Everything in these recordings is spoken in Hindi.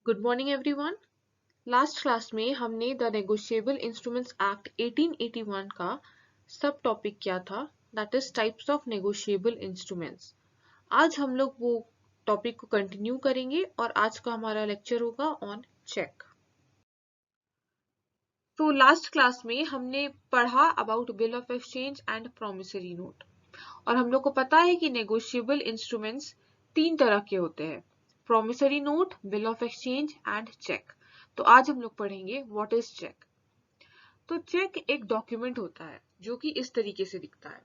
Good morning everyone. Last class में हमने द नेगोशिएबल इंस्ट्रूमेंट्स एक्ट 1881 का सब टॉपिक क्या था, that is types of negotiable instruments. आज हम लोग वो टॉपिक को कंटिन्यू करेंगे और आज का हमारा लेक्चर होगा ऑन चेक। तो लास्ट क्लास में हमने पढ़ा about bill of exchange and promissory note, और हम लोग को पता है कि नेगोशिएबल इंस्ट्रूमेंट्स तीन तरह के होते हैं: promissory note, bill of exchange and cheque. तो आज हम लोग पढ़ेंगे व्हाट इज चेक। तो चेक एक डॉक्यूमेंट होता है जो कि इस तरीके से दिखता है।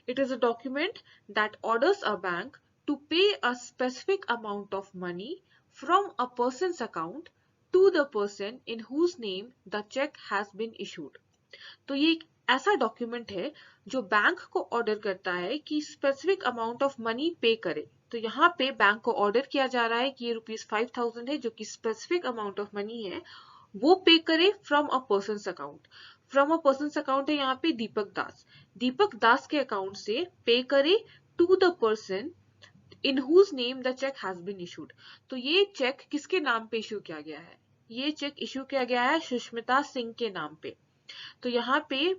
It is a document that orders a bank to pay a specific amount of money from a person's account to the person in whose name the cheque has been issued. तो ये एक ऐसा डॉक्यूमेंट है जो बैंक को ऑर्डर करता है कि स्पेसिफिक अमाउंट ऑफ मनी पे करे। तो यहाँ पे बैंक को ऑर्डर किया जा रहा है कि ये ₹5000 है, जो कि स्पेसिफिक अमाउंट ऑफ मनी है, वो पे करे from a person's account. From a person's account है यहाँ पे दीपक दास। दीपक दास के अकाउंट से पे करे to the person in whose name the cheque has been issued. तो ये चेक किसके नाम पे इशू किया गया है? ये चेक इशू किया गया है सुष्मिता सिंह के नाम पे। तो यहाँ पे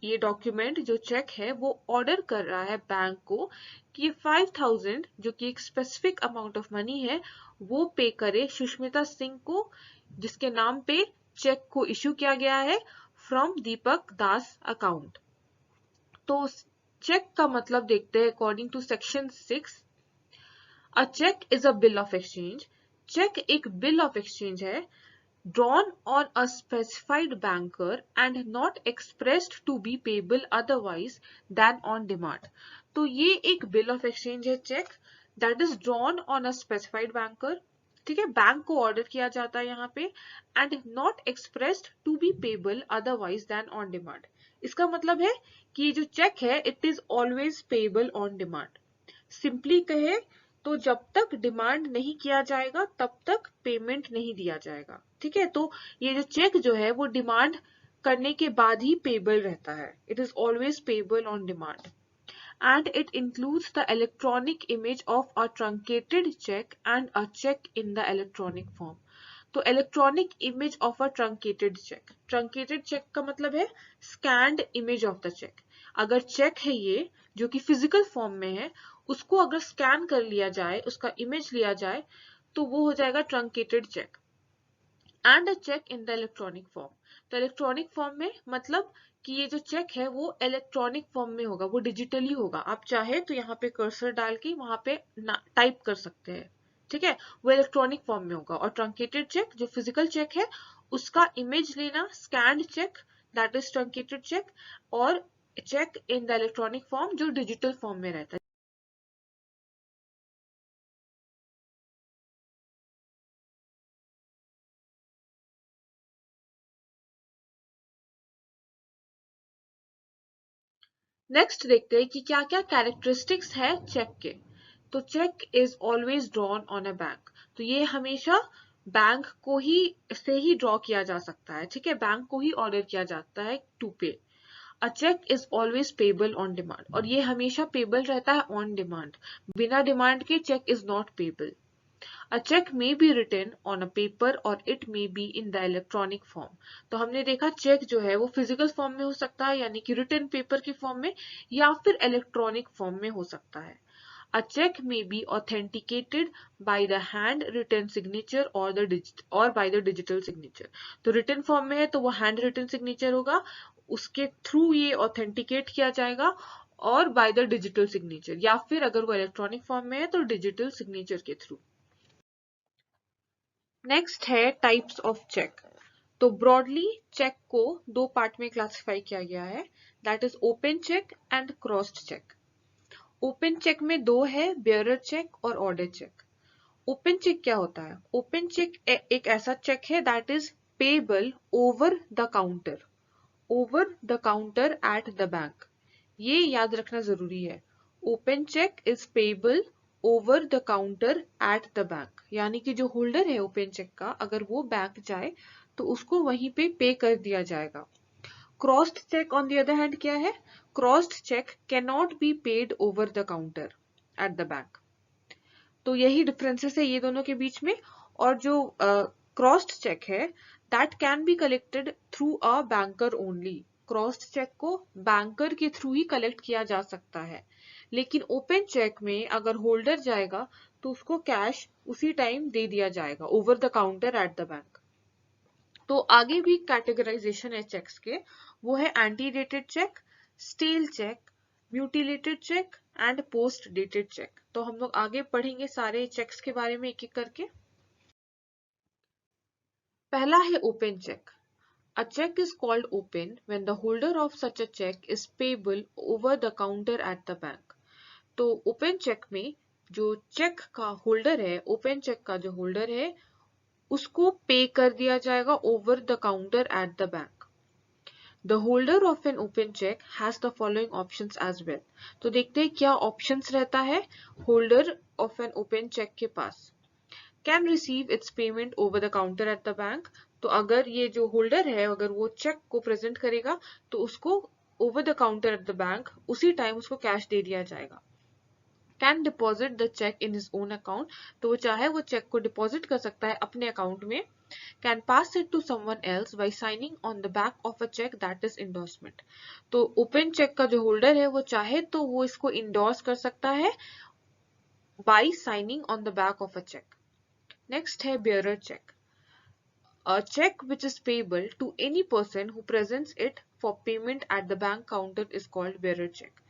ये डॉक्यूमेंट जो चेक है वो ऑर्डर कर रहा है बैंक को कि ये 5000 जो कि एक स्पेसिफिक अमाउंट ऑफ मनी है वो पे करे सुष्मिता सिंह को, जिसके नाम पे चेक को इशू किया गया है फ्रॉम दीपक दास अकाउंट। तो चेक का मतलब देखते हैं according to section 6। A cheque is a bill of exchange. Cheque एक बिल ऑफ एक्सचेंज है drawn on a specified banker and not expressed to be payable otherwise than on demand। तो ये एक बिल ऑफ एक्सचेंज है cheque, that is drawn on a specified banker। ठीक है, बैंक को ऑर्डर किया जाता है यहाँ पे, and not expressed to be payable otherwise than on demand. इसका मतलब है कि ये जो चेक है it is always payable on demand. Simply कहे तो जब तक डिमांड नहीं किया जाएगा तब तक पेमेंट नहीं दिया जाएगा। ठीक है, तो ये जो चेक जो है वो डिमांड करने के बाद ही पेबल रहता है। It is always payable on demand and it includes the electronic image of a truncated check and a check in the electronic form। तो electronic image of a truncated cheque. Truncated cheque का मतलब है scanned image of the cheque. अगर चेक है ये जो कि फिजिकल फॉर्म में है, उसको अगर स्कैन कर लिया जाए, उसका इमेज लिया जाए, तो वो हो जाएगा truncated cheque. And a cheque in the electronic form. तो इलेक्ट्रॉनिक फॉर्म में मतलब कि ये जो चेक है वो इलेक्ट्रॉनिक फॉर्म में होगा, वो डिजिटली होगा। आप चाहे तो यहाँ पे कर्सर डाल के वहां पे टाइप कर सकते हैं। ठीक है, वो इलेक्ट्रॉनिक फॉर्म में होगा। और ट्रंकेटेड चेक जो फिजिकल चेक है उसका इमेज लेना, scanned cheque that is truncated cheque, और cheque in the electronic form जो डिजिटल फॉर्म में रहता है। नेक्स्ट देखते हैं कि क्या क्या कैरेक्टरिस्टिक्स है चेक के। तो cheque is always drawn on a bank. तो ये हमेशा बैंक को ही से ही ड्रॉ किया जा सकता है। ठीक है, बैंक को ही ऑर्डर किया जाता है to pay. A cheque is always payable on demand, और ये हमेशा पेबल रहता है ऑन डिमांड। बिना डिमांड के cheque is not payable. A check may be written on a paper or it may be in the electronic form। तो हमने देखा चेक जो है वो फिजिकल फॉर्म में हो सकता है, यानी कि रिटन पेपर के फॉर्म में, या फिर इलेक्ट्रॉनिक फॉर्म में हो सकता है। A check may be authenticated by the hand written signature or by the digital signature। तो रिटन फॉर्म में है तो वो हैंड रिटन सिग्नेचर होगा, उसके थ्रू ये ऑथेंटिकेट किया जाएगा, और बाय द डिजिटल सिग्नेचर, या फिर अगर वो इलेक्ट्रॉनिक फॉर्म में है तो डिजिटल सिग्नेचर के थ्रू। नेक्स्ट है टाइप्स ऑफ चेक। तो ब्रॉडली चेक को दो पार्ट में क्लासिफाई किया गया है, that is open cheque and crossed cheque. Open cheque में दो है, बेयरर चेक और ऑर्डर चेक। ओपन चेक क्या होता है? ओपन चेक एक ऐसा चेक है that is payable over the counter, over the counter at the bank. ये याद रखना जरूरी है। Open check is payable over the counter at the bank, यानी कि जो होल्डर है ओपन चेक का, अगर वो बैंक जाए तो उसको वहीं पे कर दिया जाएगा। Crossed cheque on the other hand क्या है? Crossed check can not be paid over the counter at the bank. तो यही डिफरेंसेस है ये दोनों के बीच में। और जो क्रॉस्ड चेक है that can be collected through a banker only. Crossed cheque को बैंकर के थ्रू ही कलेक्ट किया जा सकता है, लेकिन ओपन चेक में अगर होल्डर जाएगा तो उसको कैश उसी टाइम दे दिया जाएगा over the counter at the bank. तो आगे भी कैटेगराइजेशन है चेक्स के, वो है ante dated cheque, stale cheque, mutilated cheque and post dated cheque. तो हम लोग आगे पढ़ेंगे सारे चेक्स के बारे में एक एक करके। पहला है open cheque. A check is called open when the holder of such a check is payable over the counter at the bank. तो ओपन चेक में जो चेक का होल्डर है, ओपन चेक का जो होल्डर है उसको पे कर दिया जाएगा over the counter at the bank. The holder of an open cheque has the following options as well. तो देखते हैं क्या ऑप्शंस रहता है holder of an open cheque के पास। Can receive its payment over the counter at the bank. तो अगर ये जो होल्डर है अगर वो चेक को प्रेजेंट करेगा तो उसको over the counter at the bank उसी टाइम उसको कैश दे दिया जाएगा। Can deposit the cheque in his own account. तो वो चाहे वो चेक को डिपॉजिट कर सकता है अपने अकाउंट में। Can pass it to someone else by signing on the back of a cheque that is endorsement. तो ओपन चेक का जो होल्डर है वो चाहे तो वो इसको इंडोर्स कर सकता है by signing on the back of a cheque. Next है bearer check. A check which is payable to any person who presents it for payment at the bank counter is called bearer check.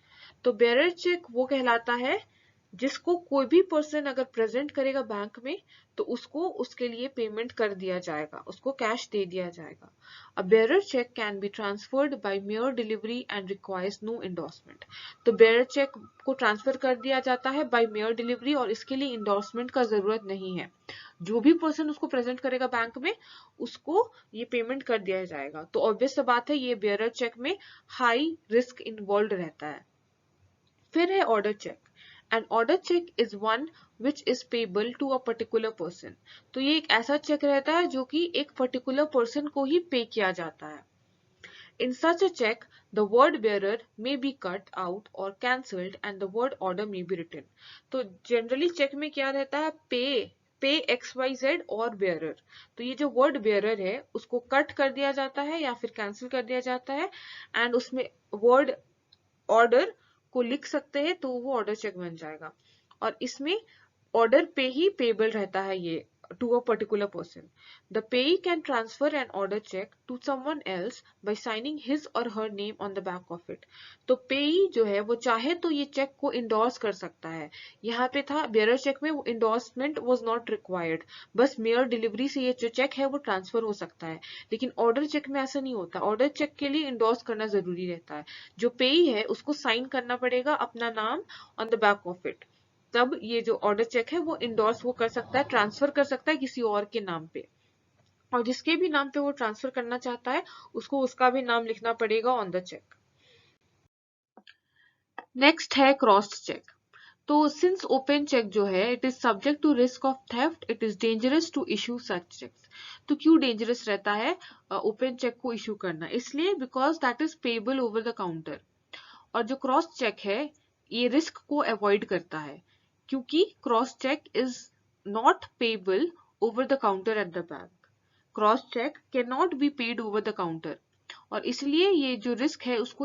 तो bearer check वो कहलाता है जिसको कोई भी पर्सन अगर प्रेजेंट करेगा बैंक में तो उसको उसके लिए पेमेंट कर दिया जाएगा, उसको कैश दे दिया जाएगा। A bearer check can be transferred by mere delivery and requires no endorsement. तो bearer check को ट्रांसफर कर दिया जाता है by mere delivery और इसके लिए इंडोर्समेंट का जरूरत नहीं है। जो भी पर्सन उसको प्रेजेंट करेगा बैंक में उसको ये पेमेंट कर दिया जाएगा। तो ऑब्वियस सा बात है ये बेयरर चेक में हाई रिस्क इन्वॉल्व रहता है। फिर है order cheque. An order cheque is one which is payable to a particular person. तो ये एक ऐसा चेक रहता है जो कि एक पर्टिकुलर पर्सन को ही पे किया जाता है। In such a check, the word bearer may be cut out or cancelled and the word order may be written. तो जनरली चेक में क्या रहता है पे XYZ और bearer। तो ये जो वर्ड bearer है उसको कट कर दिया जाता है या फिर कैंसिल कर दिया जाता है एंड उसमें वर्ड ऑर्डर को लिख सकते हैं तो वो ऑर्डर चेक बन जाएगा। और इसमें ऑर्डर पे ही पेबल रहता है ये to a particular person. The payee can transfer an order check to someone else by signing his or her name on the back of it. तो पेई जो है वो चाहे तो ये चेक को इंडोर्स कर सकता है। यहाँ पे था बेयरर चेक में वो इंडोर्समेंट वाज नॉट रिक्वायर्ड, बस मेयर डिलीवरी से ये जो चेक है वो ट्रांसफर हो सकता है। लेकिन ऑर्डर चेक में ऐसा नहीं होता, ऑर्डर चेक के लिए इंडोर्स करना जरूरी रहता है। जो पेई है उसको साइन करना पड़ेगा अपना नाम on the back of it, तब ये जो ऑर्डर चेक है वो इंडोर्स वो कर सकता है, ट्रांसफर कर सकता है किसी और के नाम पे। और जिसके भी नाम पे वो ट्रांसफर करना चाहता है उसको उसका भी नाम लिखना पड़ेगा ऑन द चेक। नेक्स्ट है क्रॉस्ड चेक। तो सिंस ओपन चेक जो है it is subject to risk of theft, it is dangerous to issue such cheques. तो क्यों डेंजरस रहता है ओपन चेक को इशू करना? इसलिए because that is payable over the counter. और जो क्रॉस चेक है ये रिस्क को अवॉइड करता है क्योंकि cross cheque is not payable over the counter at the bank. Cross cheque can not be paid over the counter और इसलिए ये जो रिस्क है उसको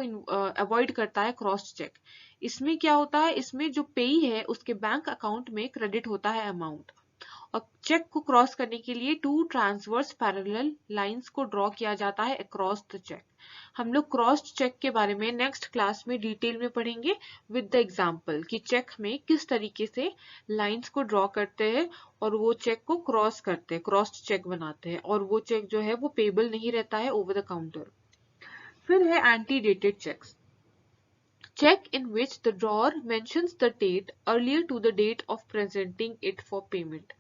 अवॉइड करता है क्रॉस चेक। इसमें क्या होता है, इसमें जो पेई है उसके बैंक अकाउंट में क्रेडिट होता है अमाउंट और चेक को क्रॉस करने के लिए टू ट्रांसवर्स पैरेलल लाइंस को ड्रॉ किया जाता है अक्रॉस द चेक। हम लोग क्रॉस चेक के बारे में नेक्स्ट क्लास में डिटेल में पढ़ेंगे विद द एग्जांपल कि चेक में किस तरीके से लाइंस को ड्रॉ करते हैं और वो चेक को क्रॉस करते हैं, क्रॉस चेक बनाते हैं और वो चेक जो है वो पेबल नहीं रहता है ओवर द काउंटर। फिर है ante dated cheques. Check in which the drawer mentions the date earlier to the date of presenting it for payment.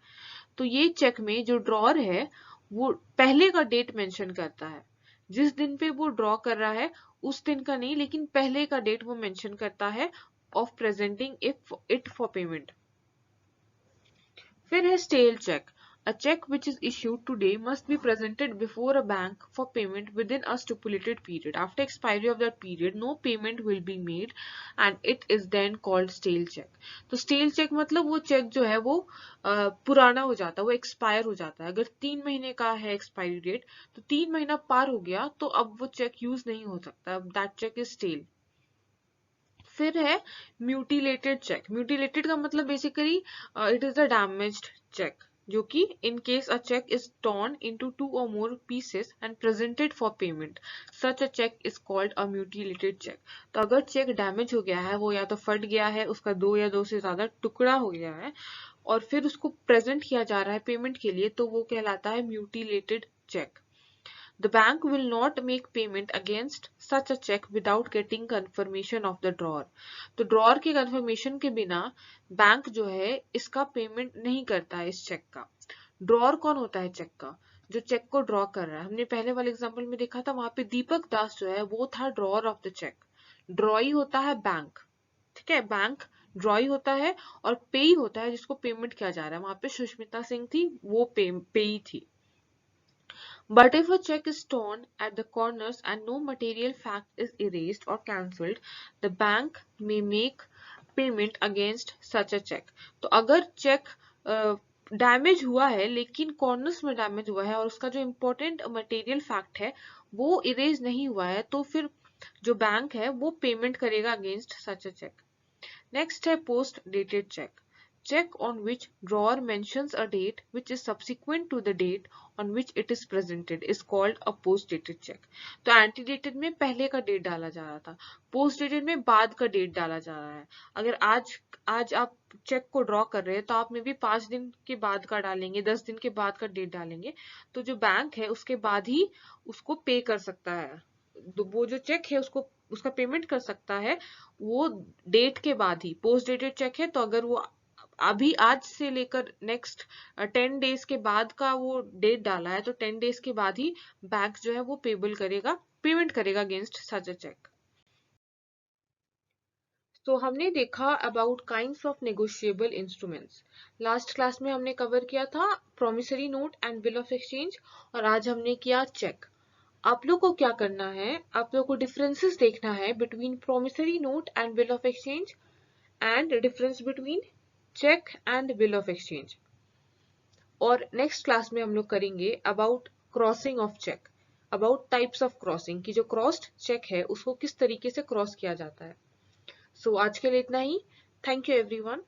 तो ये चेक में जो ड्रॉर है वो पहले का डेट मेंशन करता है, जिस दिन पे वो ड्रॉ कर रहा है उस दिन का नहीं लेकिन पहले का डेट वो मेंशन करता है of presenting it for payment. फिर है stale cheque. A check which is issued today must be presented before a bank for payment within a stipulated period. After expiry of that period, no payment will be made and it is then called stale check. तो stale check मतलब वो check जो है वो पुराना हो जाता है, वो expire हो जाता है. अगर 3 महीने का है expiry date, तो 3 महीना पार हो गया तो अब वो check use नहीं हो सकता. That check is stale. फिर है म्यूटिलेटेड चेक. म्यूटिलेटेड का मतलब basically it is a damaged cheque, जो कि in case a cheque is torn into 2 or more pieces and presented for payment, such a check is called a mutilated check. तो अगर चेक डैमेज हो गया है, वो या तो फट गया है, उसका 2 या 2 से ज्यादा टुकड़ा हो गया है और फिर उसको प्रेजेंट किया जा रहा है पेमेंट के लिए, तो वो कहलाता है mutilated cheque. The bank will not make payment against such a check without getting confirmation of the drawer. तो drawer के confirmation के बिना बैंक जो है इसका पेमेंट नहीं करता है इस चेक का. ड्रॉर कौन होता है चेक का? जो चेक को ड्रॉ कर रहा है. हमने पहले वाले एग्जांपल में देखा था, वहां पे दीपक दास जो है वो था drawer of the cheque. Drawee होता है बैंक, ठीक है, बैंक ड्रॉई होता है और पेई होता है जिसको पेमेंट किया जा रहा है. वहां पे सुष्मिता सिंह थी, वो पेई थी. But if a check is torn at the corners and no material fact is erased or cancelled, the bank may make payment against such a check. तो अगर चेक डैमेज हुआ है लेकिन कॉर्नर्स में डैमेज हुआ है और उसका जो इम्पोर्टेंट मटेरियल फैक्ट है वो इरेज नहीं हुआ है, तो फिर जो बैंक है वो पेमेंट करेगा अगेंस्ट सच अ चेक. नेक्स्ट है post dated check. Check on which drawer mentions a date which is subsequent to the date on which it is presented is called a post-dated check. तो antedated में पहले का डेट डाला जा रहा था, post-dated में बाद का डेट डाला जा रहा है. अगर आज आप चेक को ड्रॉ कर रहे हैं तो आप में भी 5 दिन के बाद का डालेंगे, 10 दिन के बाद का डेट डालेंगे, तो जो बैंक है उसके बाद ही उसको पे कर सकता है. तो वो जो चेक है उसका पेमेंट कर सकता है वो डेट के बाद ही. पोस्ट डेटेड चेक है तो अगर वो अभी आज से लेकर नेक्स्ट 10 डेज के बाद का वो डेट डाला है तो 10 डेज के बाद ही बैंक जो है वो पेमेंट करेगा अगेंस्ट सच अ चेक. तो हमने देखा about kinds of negotiable instruments. Last class में हमने कवर किया था promissory note and bill of exchange और आज हमने किया चेक. आप लोग को क्या करना है, आप लोग को डिफरेंसेस देखना है between promissory note and bill of exchange and difference between cheque and bill of exchange. और नेक्स्ट क्लास में हम लोग करेंगे about crossing of cheque, about types of crossing, कि जो क्रॉस्ड चेक है उसको किस तरीके से क्रॉस किया जाता है. सो आज के लिए इतना ही. Thank you everyone.